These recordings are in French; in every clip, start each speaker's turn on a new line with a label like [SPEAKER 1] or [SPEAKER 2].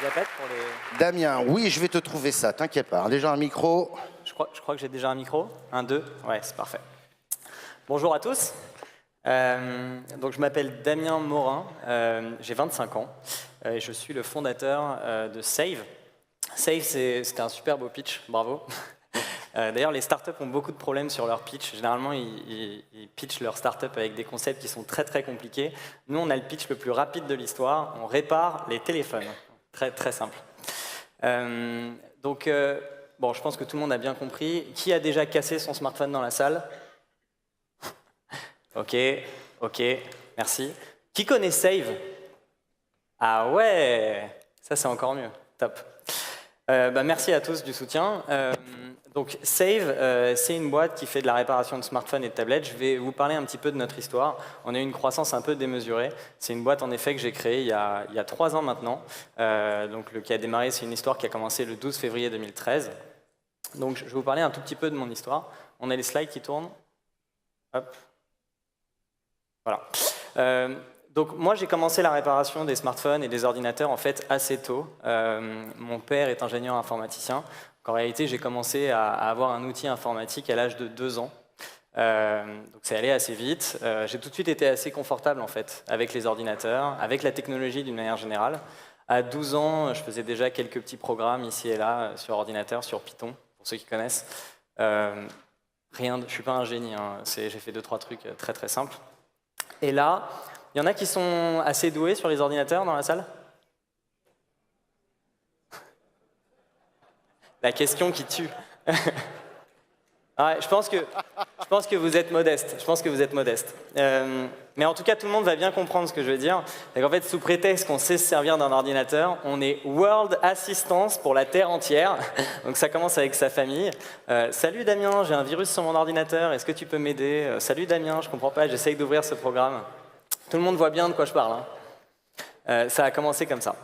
[SPEAKER 1] diapètre pour les...
[SPEAKER 2] Damien, oui, je vais te trouver ça, t'inquiète pas. Déjà un micro.
[SPEAKER 1] Je crois que j'ai déjà un micro. 1, 2, ouais, c'est parfait. Bonjour à tous. Donc je m'appelle Damien Morin, j'ai 25 ans et je suis le fondateur de Save. Save, c'était un super beau pitch, bravo. D'ailleurs, les startups ont beaucoup de problèmes sur leur pitch. Généralement, ils pitchent leur startup avec des concepts qui sont très très compliqués. Nous, on a le pitch le plus rapide de l'histoire. On répare les téléphones. Très très simple. Bon, je pense que tout le monde a bien compris. Qui a déjà cassé son smartphone dans la salle? Ok, merci. Qui connaît Save? Ah ouais, ça c'est encore mieux. Top. Merci à tous du soutien. Donc Save, c'est une boîte qui fait de la réparation de smartphones et de tablettes. Je vais vous parler un petit peu de notre histoire. On a eu une croissance un peu démesurée. C'est une boîte en effet que j'ai créée il y a 3 ans maintenant. Qui a démarré, c'est une histoire qui a commencé le 12 février 2013. Donc je vais vous parler un tout petit peu de mon histoire. On a les slides qui tournent. Hop. Voilà. Donc moi j'ai commencé la réparation des smartphones et des ordinateurs en fait assez tôt. Mon père est ingénieur informaticien. En réalité j'ai commencé à avoir un outil informatique à l'âge de 2 ans. Donc c'est allé assez vite. J'ai tout de suite été assez confortable en fait avec les ordinateurs, avec la technologie d'une manière générale. À 12 ans, je faisais déjà quelques petits programmes ici et là sur ordinateur, sur Python, pour ceux qui connaissent. Je suis pas un génie, hein. J'ai fait 2-3 trucs très très simples. Et là, il y en a qui sont assez doués sur les ordinateurs dans la salle? La question qui tue. Ouais, je pense que vous êtes modeste. Mais en tout cas, tout le monde va bien comprendre ce que je veux dire. En fait, sous prétexte qu'on sait se servir d'un ordinateur, on est World Assistance pour la Terre entière. Donc ça commence avec sa famille. Salut Damien, j'ai un virus sur mon ordinateur, est-ce que tu peux m'aider? Salut Damien, je comprends pas, j'essaye d'ouvrir ce programme. Tout le monde voit bien de quoi je parle, hein. Ça a commencé comme ça.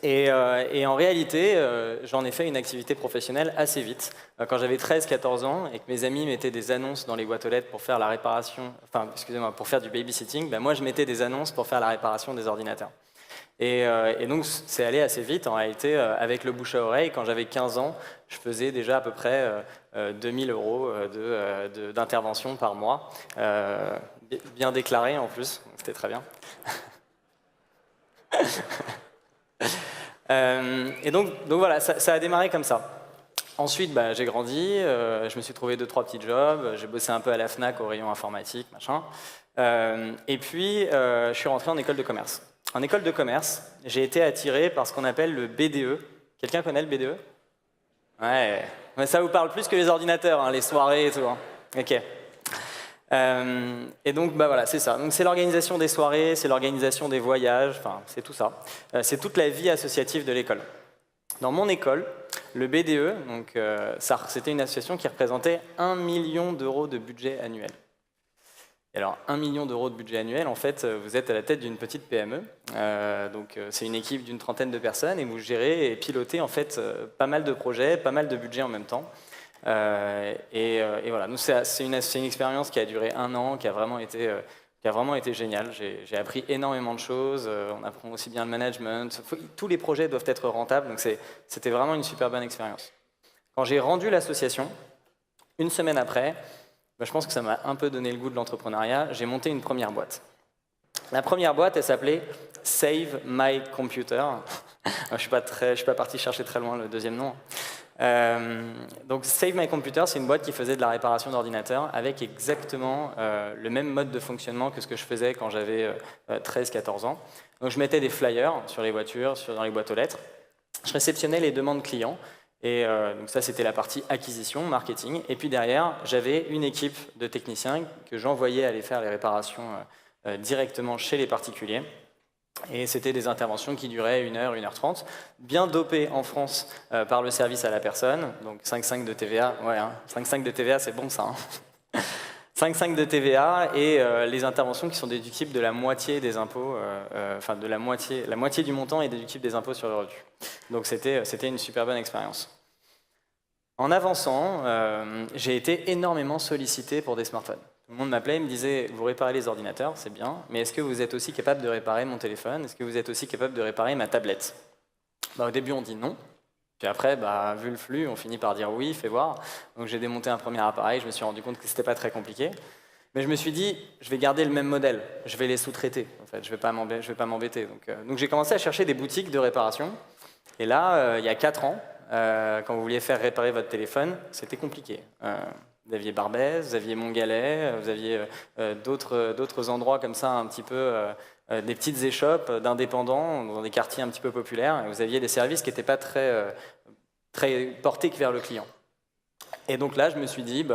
[SPEAKER 1] Et en réalité, j'en ai fait une activité professionnelle assez vite. Quand j'avais 13-14 ans et que mes amis mettaient des annonces dans les boîtes aux lettres pour faire la réparation, pour faire du babysitting, moi je mettais des annonces pour faire la réparation des ordinateurs. Et donc c'est allé assez vite en réalité, avec le bouche à oreille. Quand j'avais 15 ans, je faisais déjà à peu près 2000 € d'intervention par mois, bien déclaré en plus, c'était très bien. Et donc voilà, ça a démarré comme ça. Ensuite, j'ai grandi, je me suis trouvé 2-3 petits jobs, j'ai bossé un peu à la Fnac au rayon informatique, machin. Et puis, je suis rentré en école de commerce. En école de commerce, j'ai été attiré par ce qu'on appelle le BDE. Quelqu'un connaît le BDE? Ouais, mais ça vous parle plus que les ordinateurs, hein, les soirées et tout. Hein. Ok. Et donc voilà, c'est ça. Donc c'est l'organisation des soirées, c'est l'organisation des voyages, enfin c'est tout ça. C'est toute la vie associative de l'école. Dans mon école, le BDE, c'était une association qui représentait 1 million d'euros de budget annuel. Et alors 1 million d'euros de budget annuel, en fait, vous êtes à la tête d'une petite PME. C'est une équipe d'une 30aine de personnes et vous gérez et pilotez en fait pas mal de projets, pas mal de budgets en même temps. Et voilà, nous c'est une expérience qui a duré 1 an, qui a vraiment été géniale. J'ai appris énormément de choses, on apprend aussi bien le management, tous les projets doivent être rentables, donc c'était vraiment une super bonne expérience. Quand j'ai rendu l'association, 1 semaine après, je pense que ça m'a un peu donné le goût de l'entrepreneuriat, j'ai monté une première boîte. La première boîte, elle s'appelait Save My Computer. Je ne suis pas parti chercher très loin le deuxième nom. Donc Save My Computer, c'est une boîte qui faisait de la réparation d'ordinateurs avec exactement le même mode de fonctionnement que ce que je faisais quand j'avais 13-14 ans. Donc je mettais des flyers sur les voitures, dans les boîtes aux lettres. Je réceptionnais les demandes clients. Et donc ça, c'était la partie acquisition, marketing. Et puis derrière, j'avais une équipe de techniciens que j'envoyais aller faire les réparations directement chez les particuliers. Et c'était des interventions qui duraient 1 heure, 1h30, bien dopées en France par le service à la personne. Donc 5,5 de TVA, ouais, hein, 5,5 de TVA, c'est bon ça. Hein. 5,5 de TVA et les interventions qui sont déductibles de la moitié des impôts, de la moitié du montant est déductible des impôts sur le revenu. Donc c'était une super bonne expérience. En avançant, j'ai été énormément sollicité pour des smartphones. Tout le monde m'appelait et me disait « Vous réparez les ordinateurs, c'est bien, mais est-ce que vous êtes aussi capable de réparer mon téléphone? Est-ce que vous êtes aussi capable de réparer ma tablette ?» Au début, on dit non. Puis après, vu le flux, on finit par dire oui, fais voir. Donc j'ai démonté un premier appareil, je me suis rendu compte que c'était pas très compliqué. Mais je me suis dit, je vais garder le même modèle, je vais les sous-traiter, en fait, je vais pas m'embêter. Donc j'ai commencé à chercher des boutiques de réparation. Et là, il y a 4 ans, quand vous vouliez faire réparer votre téléphone, c'était compliqué. Vous aviez Barbès, vous aviez Montgalais, vous aviez d'autres endroits comme ça, un petit peu, des petites échoppes d'indépendants dans des quartiers un petit peu populaires. Et vous aviez des services qui n'étaient pas très portés vers le client. Et donc là, je me suis dit,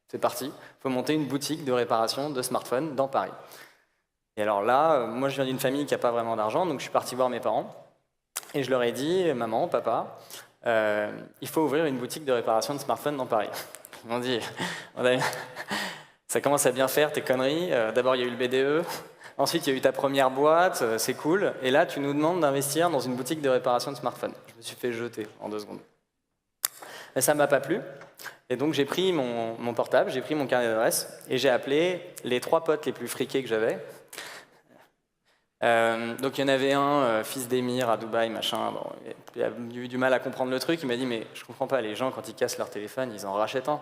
[SPEAKER 1] c'est parti, il faut monter une boutique de réparation de smartphones dans Paris. Et alors là, moi je viens d'une famille qui n'a pas vraiment d'argent, donc je suis parti voir mes parents. Et je leur ai dit, maman, papa, il faut ouvrir une boutique de réparation de smartphones dans Paris. Ils m'ont dit, ça commence à bien faire tes conneries. D'abord, il y a eu le BDE. Ensuite, il y a eu ta première boîte, c'est cool. Et là, tu nous demandes d'investir dans une boutique de réparation de smartphones. Je me suis fait jeter en 2 secondes. Et ça ne m'a pas plu. Et donc, j'ai pris mon portable, j'ai pris mon carnet d'adresse et j'ai appelé les 3 potes les plus friqués que j'avais. Donc il y en avait un, fils d'émir à Dubaï, machin, bon, il a eu du mal à comprendre le truc, il m'a dit mais je comprends pas, les gens quand ils cassent leur téléphone, ils en rachètent un.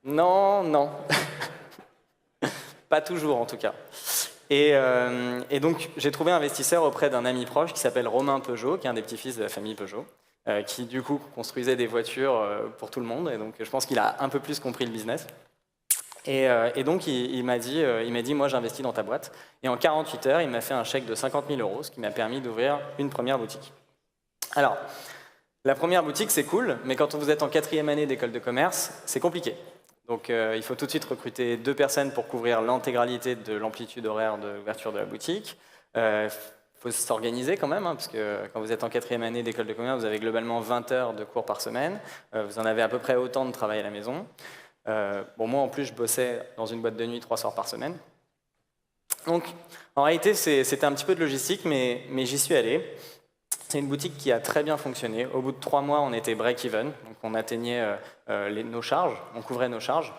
[SPEAKER 1] Non. Pas toujours en tout cas. Et donc j'ai trouvé un investisseur auprès d'un ami proche qui s'appelle Romain Peugeot, qui est un des petits-fils de la famille Peugeot, qui du coup construisait des voitures pour tout le monde, et donc je pense qu'il a un peu plus compris le business. Et donc, il m'a dit, moi j'investis dans ta boîte. Et en 48 heures, il m'a fait un chèque de 50 000 €, ce qui m'a permis d'ouvrir une première boutique. Alors, la première boutique, c'est cool, mais quand vous êtes en 4e année d'école de commerce, c'est compliqué. Donc, il faut tout de suite recruter 2 personnes pour couvrir l'intégralité de l'amplitude horaire de l'ouverture de la boutique. Il faut s'organiser quand même, parce que quand vous êtes en 4e année d'école de commerce, vous avez globalement 20 heures de cours par semaine. Vous en avez à peu près autant de travail à la maison. Moi, en plus, je bossais dans une boîte de nuit 3 soirs par semaine. Donc, en réalité, c'était un petit peu de logistique, mais j'y suis allé. C'est une boutique qui a très bien fonctionné. Au bout de 3 mois, on était break-even, donc on atteignait nos charges, on couvrait nos charges.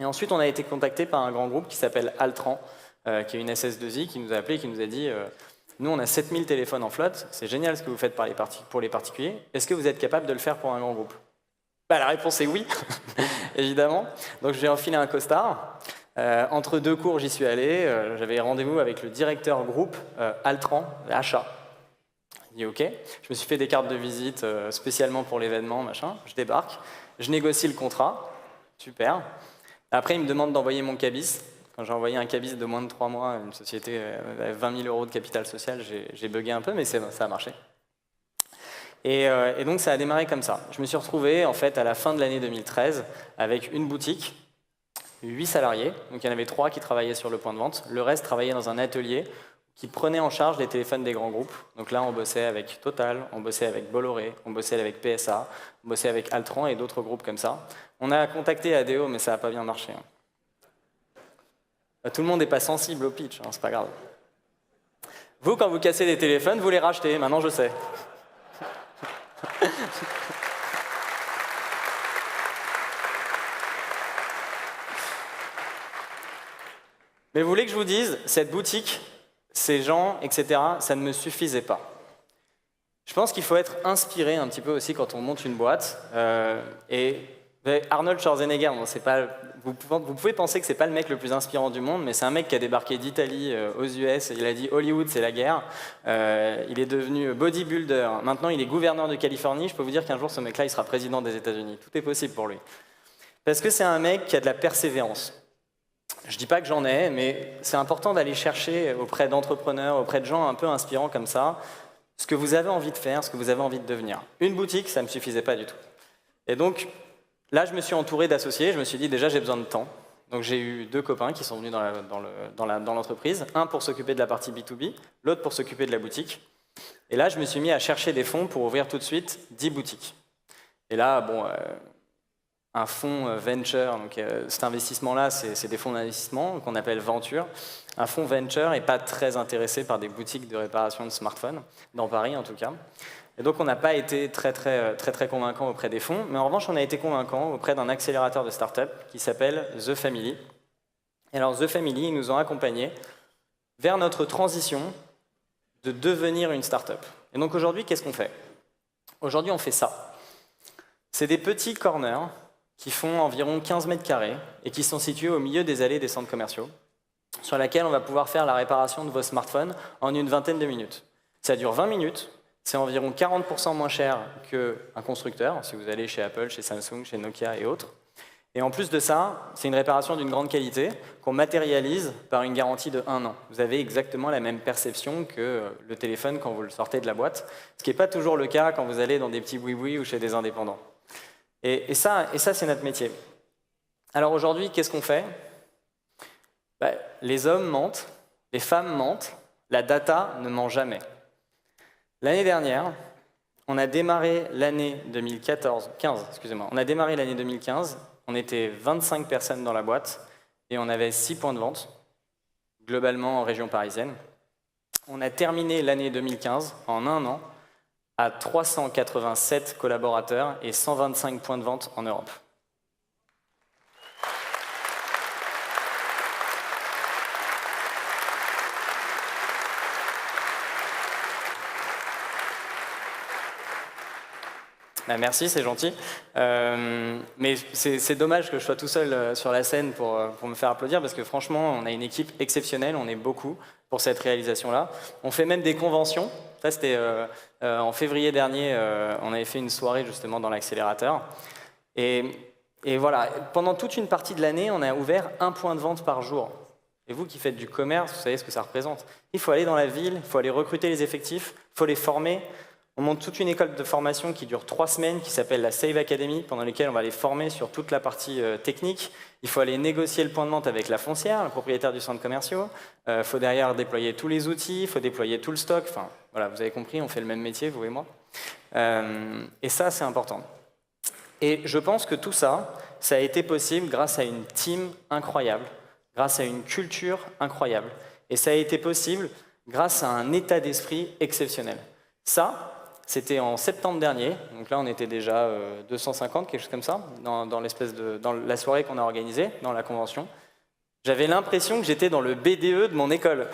[SPEAKER 1] Et ensuite, on a été contacté par un grand groupe qui s'appelle Altran, qui est une SS2I, qui nous a appelé, qui nous a dit nous, on a 7000 téléphones en flotte, c'est génial ce que vous faites pour les particuliers. Est-ce que vous êtes capable de le faire pour un grand groupe ? La réponse est oui, évidemment. Donc j'ai enfilé un costard. Entre 2 cours, j'y suis allé. J'avais rendez-vous avec le directeur groupe Altran, achat. Il dit OK. Je me suis fait des cartes de visite spécialement pour l'événement, machin. Je débarque. Je négocie le contrat. Super. Après, il me demande d'envoyer mon cabis. Quand j'ai envoyé un cabis de moins de 3 mois, une société avec 20 000 € de capital social, j'ai bugué un peu, mais ça a marché. Et donc ça a démarré comme ça. Je me suis retrouvé en fait à la fin de l'année 2013 avec une boutique, 8 salariés, donc il y en avait 3 qui travaillaient sur le point de vente, le reste travaillait dans un atelier qui prenait en charge les téléphones des grands groupes. Donc là on bossait avec Total, on bossait avec Bolloré, on bossait avec PSA, on bossait avec Altran et d'autres groupes comme ça. On a contacté ADO mais ça n'a pas bien marché. Tout le monde n'est pas sensible au pitch, c'est pas grave. Vous quand vous cassez des téléphones, vous les rachetez, maintenant je sais. Mais vous voulez que je vous dise, cette boutique, ces gens, etc., ça ne me suffisait pas. Je pense qu'il faut être inspiré un petit peu aussi quand on monte une boîte. Arnold Schwarzenegger, vous pouvez penser que c'est pas le mec le plus inspirant du monde, mais c'est un mec qui a débarqué d'Italie aux US, il a dit Hollywood c'est la guerre, il est devenu bodybuilder, maintenant il est gouverneur de Californie, je peux vous dire qu'un jour ce mec-là il sera président des États-Unis, tout est possible pour lui. Parce que c'est un mec qui a de la persévérance. Je dis pas que j'en ai, mais c'est important d'aller chercher auprès d'entrepreneurs, auprès de gens un peu inspirants comme ça, ce que vous avez envie de faire, ce que vous avez envie de devenir. Une boutique, ça ne me suffisait pas du tout. Et donc, là, je me suis entouré d'associés, je me suis dit déjà j'ai besoin de temps. Donc j'ai eu 2 copains qui sont venus dans l'entreprise, un pour s'occuper de la partie B2B, l'autre pour s'occuper de la boutique. Et là, je me suis mis à chercher des fonds pour ouvrir tout de suite 10 boutiques. Et là, un fonds venture, donc cet investissement-là, c'est des fonds d'investissement qu'on appelle venture. Un fonds venture n'est pas très intéressé par des boutiques de réparation de smartphones, dans Paris en tout cas. Et donc on n'a pas été très convaincant auprès des fonds, mais en revanche on a été convaincant auprès d'un accélérateur de start-up qui s'appelle The Family. Et alors The Family, ils nous ont accompagnés vers notre transition de devenir une start-up. Et donc aujourd'hui, qu'est-ce qu'on fait? Aujourd'hui, on fait ça. C'est des petits corners qui font environ 15 mètres carrés et qui sont situés au milieu des allées des centres commerciaux, sur laquelle on va pouvoir faire la réparation de vos smartphones en une vingtaine de minutes. Ça dure 20 minutes, c'est environ 40% moins cher qu'un constructeur, si vous allez chez Apple, chez Samsung, chez Nokia et autres. Et en plus de ça, c'est une réparation d'une grande qualité qu'on matérialise par une garantie de 1 an. Vous avez exactement la même perception que le téléphone quand vous le sortez de la boîte, ce qui n'est pas toujours le cas quand vous allez dans des petits boui-boui ou chez des indépendants. Et ça c'est notre métier. Alors aujourd'hui, qu'est-ce qu'on fait? Les hommes mentent, les femmes mentent, la data ne ment jamais. L'année dernière, on a démarré l'année 2015, on était 25 personnes dans la boîte et on avait 6 points de vente, globalement en région parisienne. On a terminé l'année 2015 en 1 an à 387 collaborateurs et 125 points de vente en Europe. Merci, c'est gentil. Mais c'est dommage que je sois tout seul sur la scène pour me faire applaudir, parce que franchement, on a une équipe exceptionnelle, on est beaucoup pour cette réalisation-là. On fait même des conventions. Ça, c'était en février dernier, on avait fait une soirée justement dans l'accélérateur. Et voilà, pendant toute une partie de l'année, on a ouvert 1 point de vente par jour. Et vous qui faites du commerce, vous savez ce que ça représente. Il faut aller dans la ville, il faut aller recruter les effectifs, il faut les former. On monte toute une école de formation qui dure 3 semaines, qui s'appelle la Save Academy, pendant laquelle on va les former sur toute la partie technique. Il faut aller négocier le point de vente avec la foncière, le propriétaire du centre commercial. Il faut derrière déployer tous les outils, il faut déployer tout le stock. Enfin, voilà, vous avez compris, on fait le même métier, vous et moi. Et ça, c'est important. Et je pense que tout ça, ça a été possible grâce à une team incroyable, grâce à une culture incroyable. Et ça a été possible grâce à un état d'esprit exceptionnel. Ça, c'était en septembre dernier, donc là on était déjà 250, quelque chose comme ça, dans la soirée qu'on a organisée, dans la convention. J'avais l'impression que j'étais dans le BDE de mon école.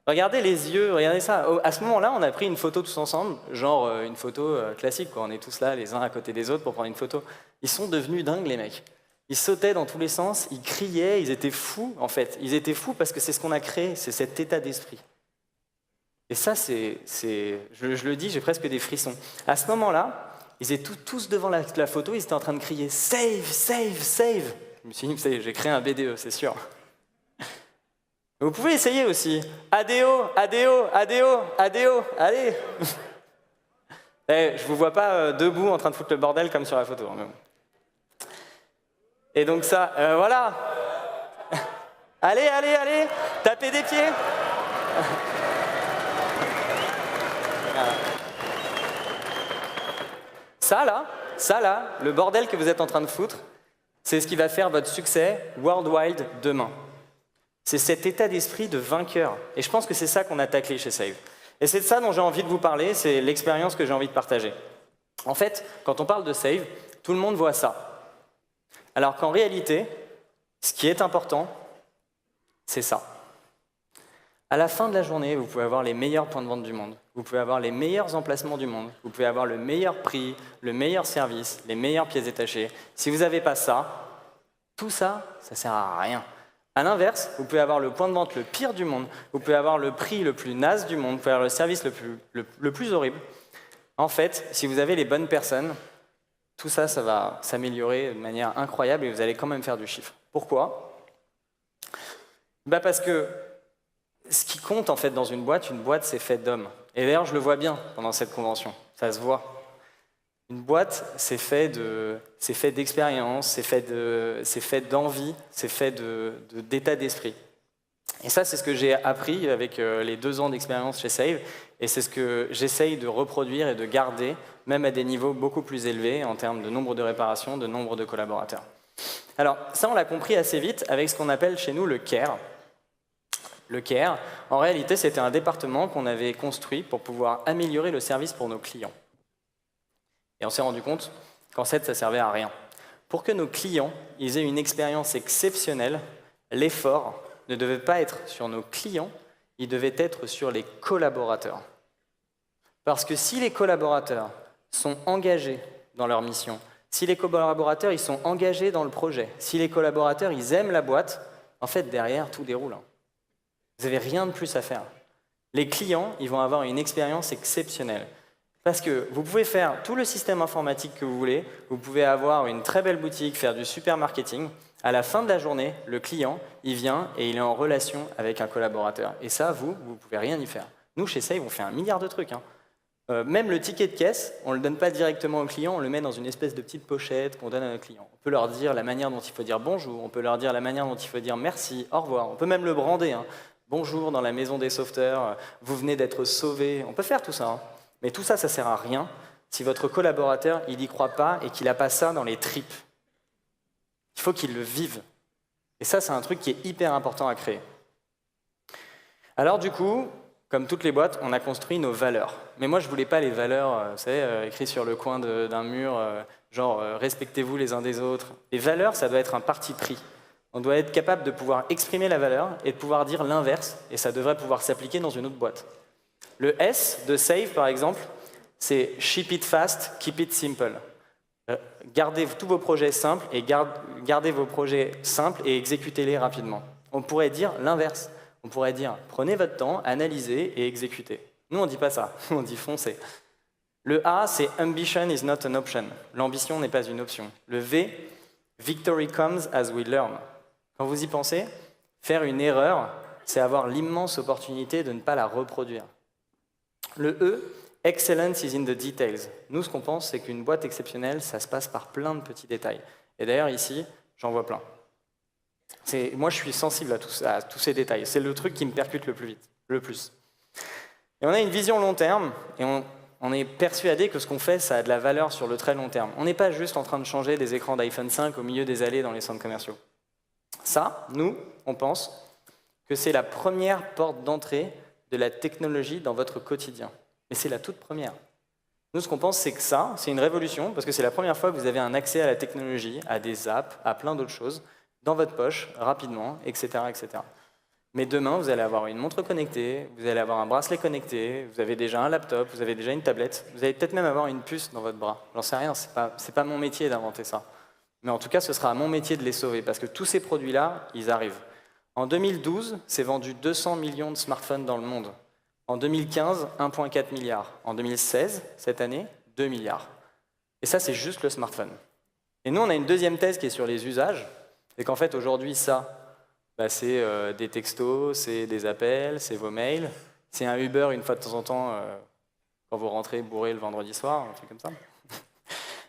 [SPEAKER 1] Regardez les yeux, regardez ça. À ce moment-là, on a pris une photo tous ensemble, genre une photo classique, quoi. On est tous là, les uns à côté des autres, pour prendre une photo. Ils sont devenus dingues, les mecs. Ils sautaient dans tous les sens, ils criaient, ils étaient fous, en fait. Ils étaient fous parce que c'est ce qu'on a créé, c'est cet état d'esprit. Et ça, je le dis, j'ai presque des frissons. À ce moment-là, ils étaient tous devant la photo, ils étaient en train de crier « Save, save, save !» Je me suis dit, ça y est, j'ai créé un BDE, c'est sûr. Vous pouvez essayer aussi. Adeo, adeo, adeo, adeo, allez. Je vous vois pas debout en train de foutre le bordel comme sur la photo. Et donc ça, voilà. Allez, allez, allez, tapez des pieds. Ça là, le bordel que vous êtes en train de foutre, c'est ce qui va faire votre succès worldwide demain. C'est cet état d'esprit de vainqueur. Et je pense que c'est ça qu'on a taclé chez Save. Et c'est de ça dont j'ai envie de vous parler, c'est l'expérience que j'ai envie de partager. En fait, quand on parle de Save, tout le monde voit ça. Alors qu'en réalité, ce qui est important, c'est ça. À la fin de la journée, vous pouvez avoir les meilleurs points de vente du monde, vous pouvez avoir les meilleurs emplacements du monde, vous pouvez avoir le meilleur prix, le meilleur service, les meilleures pièces détachées. Si vous n'avez pas ça, tout ça, ça ne sert à rien. À l'inverse, vous pouvez avoir le point de vente le pire du monde, vous pouvez avoir le prix le plus naze du monde, vous pouvez avoir le service le plus horrible. En fait, si vous avez les bonnes personnes, tout ça, ça va s'améliorer de manière incroyable et vous allez quand même faire du chiffre. Pourquoi ? Parce que ce qui compte en fait dans une boîte, c'est fait d'hommes. Et d'ailleurs, je le vois bien pendant cette convention, ça se voit. Une boîte, c'est fait d'expérience, c'est fait d'envie, c'est fait d'état d'esprit. Et ça, c'est ce que j'ai appris avec les 2 ans d'expérience chez Save, et c'est ce que j'essaye de reproduire et de garder, même à des niveaux beaucoup plus élevés en termes de nombre de réparations, de nombre de collaborateurs. Alors, ça, on l'a compris assez vite avec ce qu'on appelle chez nous le CARE. Le CARE, en réalité, c'était un département qu'on avait construit pour pouvoir améliorer le service pour nos clients. Et on s'est rendu compte qu'en fait, ça ne servait à rien. Pour que nos clients ils aient une expérience exceptionnelle, l'effort ne devait pas être sur nos clients, il devait être sur les collaborateurs. Parce que si les collaborateurs sont engagés dans leur mission, si les collaborateurs ils sont engagés dans le projet, si les collaborateurs ils aiment la boîte, en fait derrière tout déroule. Vous n'avez rien de plus à faire. Les clients ils vont avoir une expérience exceptionnelle. Parce que vous pouvez faire tout le système informatique que vous voulez, vous pouvez avoir une très belle boutique, faire du super marketing. À la fin de la journée, le client, il vient et il est en relation avec un collaborateur. Et ça, vous ne pouvez rien y faire. Nous, chez Save, on fait 1 milliard de trucs. Même le ticket de caisse, on ne le donne pas directement au client, on le met dans une espèce de petite pochette qu'on donne à nos clients. On peut leur dire la manière dont il faut dire bonjour, on peut leur dire la manière dont il faut dire merci, au revoir. On peut même le brander. Bonjour dans la maison des sauveteurs, vous venez d'être sauvés. On peut faire tout ça. Mais tout ça, ça ne sert à rien si votre collaborateur, il n'y croit pas et qu'il n'a pas ça dans les tripes. Il faut qu'il le vive. Et ça, c'est un truc qui est hyper important à créer. Alors du coup, comme toutes les boîtes, on a construit nos valeurs. Mais moi, je ne voulais pas les valeurs, vous savez, écrites sur le coin d'un mur, genre respectez-vous les uns des autres. Les valeurs, ça doit être un parti pris. On doit être capable de pouvoir exprimer la valeur et de pouvoir dire l'inverse, et ça devrait pouvoir s'appliquer dans une autre boîte. Le S de Save, par exemple, c'est ship it fast, keep it simple. Gardez tous vos projets simples et gardez vos projets simples et exécutez-les rapidement. On pourrait dire l'inverse. On pourrait dire prenez votre temps, analysez et exécutez. Nous, on ne dit pas ça. On dit foncez. Le A, c'est ambition is not an option. L'ambition n'est pas une option. Le V, victory comes as we learn. Quand vous y pensez, faire une erreur, c'est avoir l'immense opportunité de ne pas la reproduire. Le E, excellence is in the details. Nous, ce qu'on pense, c'est qu'une boîte exceptionnelle, ça se passe par plein de petits détails. Et d'ailleurs, ici, j'en vois plein. Moi, je suis sensible à tous ces détails. C'est le truc qui me percute le plus. Et on a une vision long terme, et on est persuadé que ce qu'on fait, ça a de la valeur sur le très long terme. On n'est pas juste en train de changer des écrans d'iPhone 5 au milieu des allées dans les centres commerciaux. Ça, nous, on pense que c'est la première porte d'entrée de la technologie dans votre quotidien. Mais c'est la toute première. Nous, ce qu'on pense, c'est que ça, c'est une révolution, parce que c'est la première fois que vous avez un accès à la technologie, à des apps, à plein d'autres choses, dans votre poche, rapidement, etc., etc. Mais demain, vous allez avoir une montre connectée, vous allez avoir un bracelet connecté, vous avez déjà un laptop, vous avez déjà une tablette, vous allez peut-être même avoir une puce dans votre bras. J'en sais rien, c'est pas mon métier d'inventer ça. Mais en tout cas, ce sera mon métier de les sauver, parce que tous ces produits-là, ils arrivent. En 2012, c'est vendu 200 millions de smartphones dans le monde. En 2015, 1,4 milliard. En 2016, cette année, 2 milliards. Et ça, c'est juste le smartphone. Et nous, on a une deuxième thèse qui est sur les usages. C'est qu'en fait, aujourd'hui, ça, c'est des textos, c'est des appels, c'est vos mails, c'est un Uber une fois de temps en temps quand vous rentrez bourré le vendredi soir, un truc comme ça.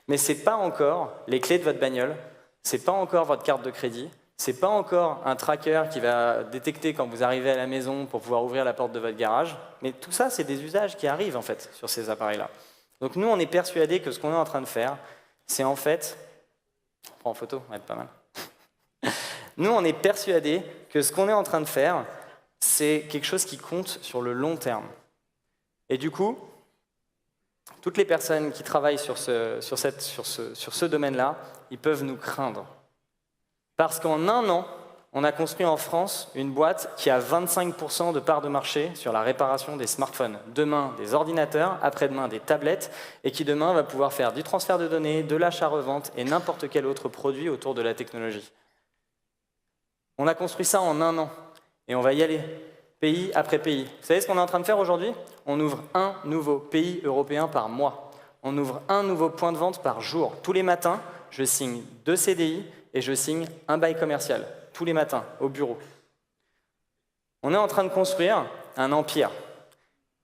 [SPEAKER 1] Mais c'est pas encore les clés de votre bagnole, c'est pas encore votre carte de crédit, c'est pas encore un tracker qui va détecter quand vous arrivez à la maison pour pouvoir ouvrir la porte de votre garage. Mais tout ça, c'est des usages qui arrivent en fait sur ces appareils-là. Donc nous, on est persuadés que ce qu'on est en train de faire, c'est en fait... On prend en photo, ça va être pas mal. Nous, on est persuadés que ce qu'on est en train de faire, c'est quelque chose qui compte sur le long terme. Et du coup, toutes les personnes qui travaillent sur ce domaine-là, ils peuvent nous craindre. Parce qu'en un an, on a construit en France une boîte qui a 25% de part de marché sur la réparation des smartphones. Demain, des ordinateurs, après-demain, des tablettes, et qui demain va pouvoir faire du transfert de données, de l'achat-revente et n'importe quel autre produit autour de la technologie. On a construit ça en un an, et on va y aller, pays après pays. Vous savez ce qu'on est en train de faire aujourd'hui ? On ouvre un nouveau pays européen par mois. On ouvre un nouveau point de vente par jour. Tous les matins, je signe 2 CDI et je signe un bail commercial. Tous les matins, au bureau. On est en train de construire un empire.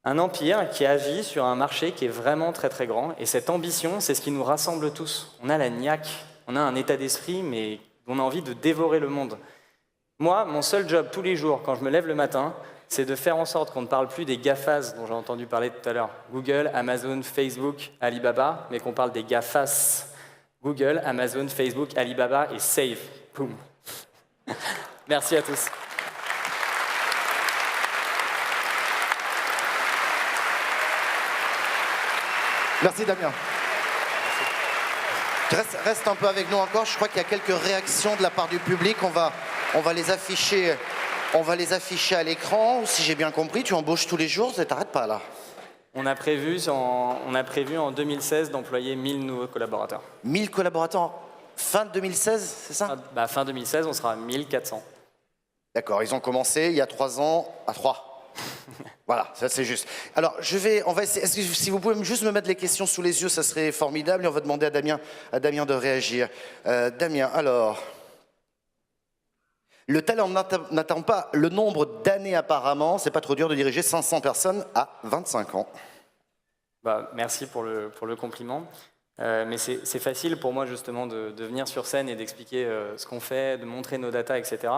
[SPEAKER 1] Un empire qui agit sur un marché qui est vraiment très très grand. Et cette ambition, c'est ce qui nous rassemble tous. On a la niaque, on a un état d'esprit, mais on a envie de dévorer le monde. Moi, mon seul job tous les jours, quand je me lève le matin, c'est de faire en sorte qu'on ne parle plus des GAFAs dont j'ai entendu parler tout à l'heure. Google, Amazon, Facebook, Alibaba, mais qu'on parle des GAFAS. Google, Amazon, Facebook, Alibaba et Save. Boum. Merci à tous.
[SPEAKER 2] Merci Damien. Reste un peu avec nous encore. Je crois qu'il y a quelques réactions de la part du public. On va les afficher On va les afficher à l'écran. Si j'ai bien compris, tu embauches tous les jours, ça t'arrête pas là.
[SPEAKER 1] On a prévu en 2016 d'employer 1000 nouveaux collaborateurs.
[SPEAKER 2] 1000 collaborateurs fin 2016, c'est ça?
[SPEAKER 1] Fin 2016, on sera à 1400.
[SPEAKER 2] D'accord, ils ont commencé il y a 3 ans à 3. Voilà, ça c'est juste. Alors, on va essayer, est-ce que si vous pouvez juste me mettre les questions sous les yeux, ça serait formidable, et on va demander à Damien de réagir. Damien, alors... Le talent n'attend pas le nombre d'années apparemment, c'est pas trop dur de diriger 500 personnes à 25 ans.
[SPEAKER 1] Merci pour le compliment. Mais c'est facile pour moi justement de venir sur scène et d'expliquer ce qu'on fait, de montrer nos datas, etc.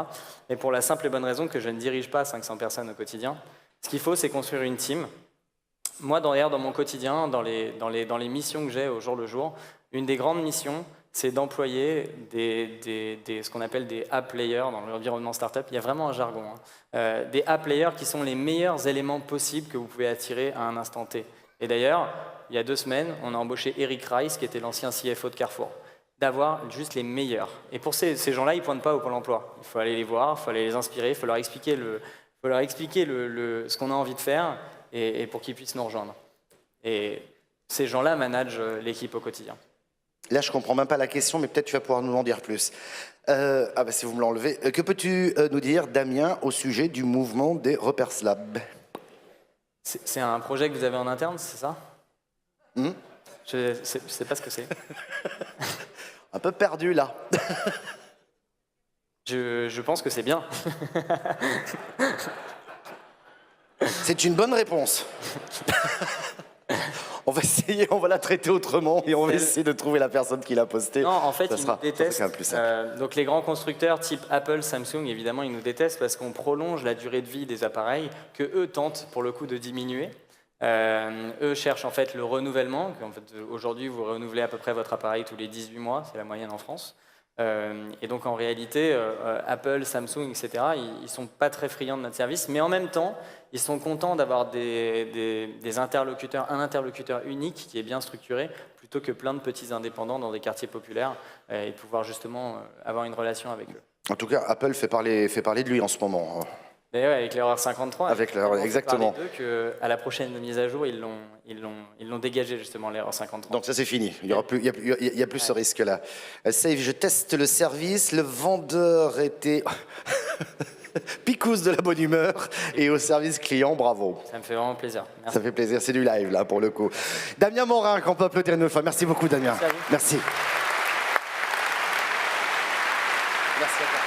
[SPEAKER 1] Mais pour la simple et bonne raison que je ne dirige pas 500 personnes au quotidien. Ce qu'il faut, c'est construire une team. Moi, dans mon quotidien, dans les missions que j'ai au jour le jour, une des grandes missions, c'est d'employer ce qu'on appelle des A-players dans l'environnement startup. Il y a vraiment un jargon. Des A-players qui sont les meilleurs éléments possibles que vous pouvez attirer à un instant T. Et d'ailleurs, il y a 2 semaines, on a embauché Eric Rice, qui était l'ancien CFO de Carrefour, d'avoir juste les meilleurs. Et pour ces gens-là, ils ne pointent pas au Pôle emploi. Il faut aller les voir, il faut aller les inspirer, il faut leur expliquer, ce qu'on a envie de faire et pour qu'ils puissent nous rejoindre. Et ces gens-là managent l'équipe au quotidien.
[SPEAKER 2] Là, je ne comprends même pas la question, mais peut-être tu vas pouvoir nous en dire plus. Si vous me l'enlevez. Que peux-tu nous dire, Damien, au sujet du mouvement des Repairs Lab?
[SPEAKER 1] C'est un projet que vous avez en interne, c'est ça? Je ne sais pas ce que c'est.
[SPEAKER 2] Un peu perdu, là.
[SPEAKER 1] Je pense que c'est bien.
[SPEAKER 2] C'est une bonne réponse. On va la traiter autrement et on va essayer de trouver la personne qui l'a posté.
[SPEAKER 1] Non, en fait, ils nous détestent.
[SPEAKER 2] Donc
[SPEAKER 1] les grands constructeurs type Apple, Samsung, évidemment, ils nous détestent parce qu'on prolonge la durée de vie des appareils que eux tentent, pour le coup, de diminuer. Eux cherchent en fait le renouvellement. En fait, aujourd'hui, vous renouvelez à peu près votre appareil tous les 18 mois, c'est la moyenne en France. Et donc en réalité, Apple, Samsung, etc., ils ne sont pas très friands de notre service, mais en même temps, ils sont contents d'avoir des interlocuteurs, un interlocuteur unique qui est bien structuré, plutôt que plein de petits indépendants dans des quartiers populaires, et pouvoir justement avoir une relation avec eux.
[SPEAKER 2] En tout cas, Apple fait parler de lui en ce moment.
[SPEAKER 1] Et ouais, avec l'erreur 53,
[SPEAKER 2] avec l'erreur, exactement.
[SPEAKER 1] À la prochaine mise à jour, ils l'ont dégagé justement l'erreur 53.
[SPEAKER 2] Donc ça c'est fini, il y a plus ce risque-là. Save, je teste le service, le vendeur était picousse de la bonne humeur et au service client, bravo.
[SPEAKER 1] Ça me fait vraiment plaisir. Merci.
[SPEAKER 2] Ça fait plaisir, c'est du live là pour le coup. Damien Morin, qu'on peut applaudir une fois. Merci beaucoup Damien.
[SPEAKER 1] Merci.
[SPEAKER 2] Merci. Merci à toi.